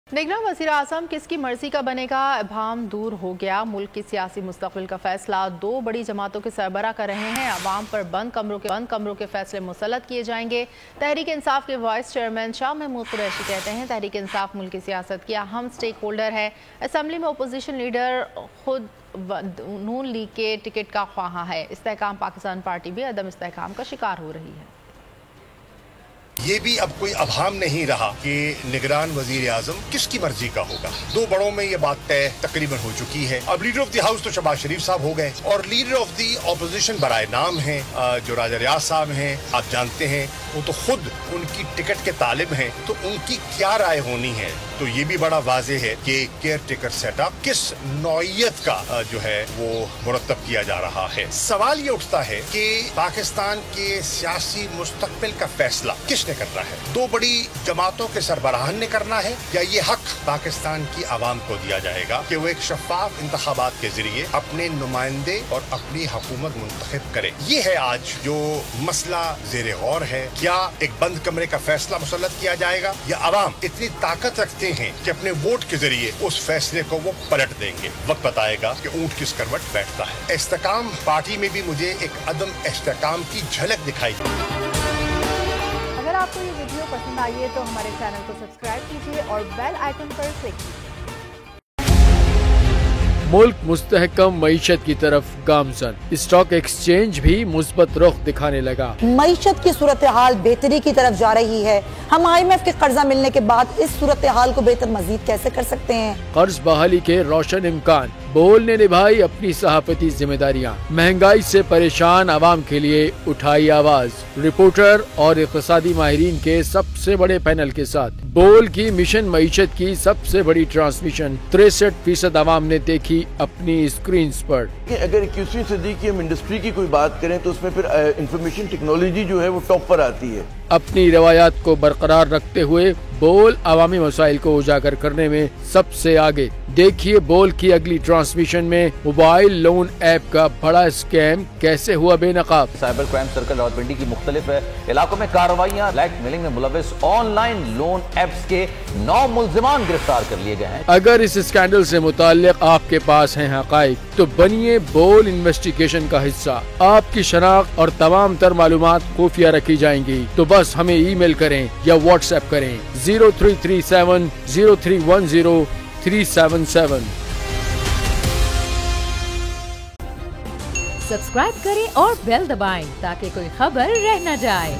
निगरान वज़ीर आज़म किसकी मर्जी का बनेगा, इब्हाम दूर हो गया। मुल्क की सियासी मुस्तक़बिल का फैसला दो बड़ी जमातों के सरबराह कर रहे हैं। अवाम पर बंद कमरों के फैसले मुसल्लत किए जाएंगे। तहरीक इंसाफ के वाइस चेयरमैन शाह महमूद कुरैशी कहते हैं तहरीक इंसाफ मुल्क की सियासत की अहम स्टेक होल्डर है। असम्बली में अपोजिशन लीडर खुद नून लीग के टिकट का ख्वाहां है। इस्तेहकाम पाकिस्तान पार्टी भी अदम इस्तेहकाम का शिकार हो रही है। ये भी अब कोई अभाम नहीं रहा कि निगरान वजीर आजम किसकी मर्जी का होगा। दो बड़ों में ये बात तय तकरीबन हो चुकी है। अब लीडर ऑफ द हाउस तो शहबाज शरीफ साहब हो गए और लीडर ऑफ द ऑपोजिशन बराए नाम हैं जो राजा रियाज साहब हैं। आप जानते हैं वो तो खुद उनकी टिकट के तालिब हैं, तो उनकी क्या राय होनी है। तो ये भी बड़ा वाज़ेह है कि केयर टेकर सेटअप किस नौइयत का जो है वो मुरतब किया जा रहा है। सवाल ये उठता है कि पाकिस्तान के सियासी मुस्तकबिल का फैसला किसने करना है। दो बड़ी जमातों के सरबराहान ने करना है या ये हक पाकिस्तान की आवाम को दिया जाएगा कि वो एक शफाफ इंतखाबात के जरिए अपने नुमाइंदे और अपनी हुकूमत मुंतखब करे। ये है आज जो मसला ज़ेरे गौर है। क्या एक बंद कमरे का फैसला मुसल्लत किया जाएगा या अवाम इतनी ताकत रखते हैं कि अपने वोट के जरिए उस फैसले को वो पलट देंगे। वक्त बताएगा कि ऊंट किस करवट बैठता है। इस्तेहकाम पार्टी में भी मुझे एक अदम इस्तेहकाम की झलक दिखाई। अगर आपको ये वीडियो पसंद आई है तो हमारे चैनल को सब्सक्राइब कीजिए और बेल आइकन पर क्लिक कीजिए। मुल्क मुस्तहकम मईशत की तरफ गामजन, स्टॉक एक्सचेंज भी मुस्बत रुख दिखाने लगा। मईशत की सूरत हाल बेहतरी की तरफ जा रही है। हम IMF के कर्जा मिलने के बाद इस सूरत हाल को बेहतर मजीद कैसे कर सकते हैं। कर्ज बहाली के रोशन इम्कान, बोल ने निभाई अपनी सहाफती जिम्मेदारियां, महंगाई से परेशान आवाम के लिए उठाई आवाज। रिपोर्टर और इक़्तिसादी माहिरीन के सबसे बड़े पैनल के साथ बोल की मिशन मईशत की सबसे बड़ी ट्रांसमिशन 63% आवाम ने देखी अपनी स्क्रीन पर। अगर 21वीं सदी की हम इंडस्ट्री की कोई बात करें तो उसमें फिर इंफॉर्मेशन टेक्नोलॉजी जो है वो टॉप पर आती है। अपनी रवायात को बरकरार रखते हुए बोल अवामी मसाइल को उजागर करने में सबसे आगे। देखिए बोल की अगली ट्रांसमिशन में मोबाइल लोन ऐप का बड़ा स्कैम कैसे हुआ बेनकाब। साइबर क्राइम सर्कल रावलपिंडी की मुख्तलिफ इलाकों में कार्रवाइयां, ब्लैकमेलिंग में मुलविस ऑनलाइन लोन ऐप्स के 9 मुल्जिमान गिरफ्तार कर लिए गए हैं। अगर इस स्कैंडल से मुताल्लिक आपके पास हैं हकाइक तो बनिए बोल इन्वेस्टिगेशन का हिस्सा। आपकी शनाख्त और तमाम तर मालूमात खुफिया रखी जाएंगी, तो बस हमें ईमेल करें या व्हाट्सएप करें 0337 0310 377। सब्सक्राइब करें और बेल दबाएं ताकि कोई खबर रह न जाए।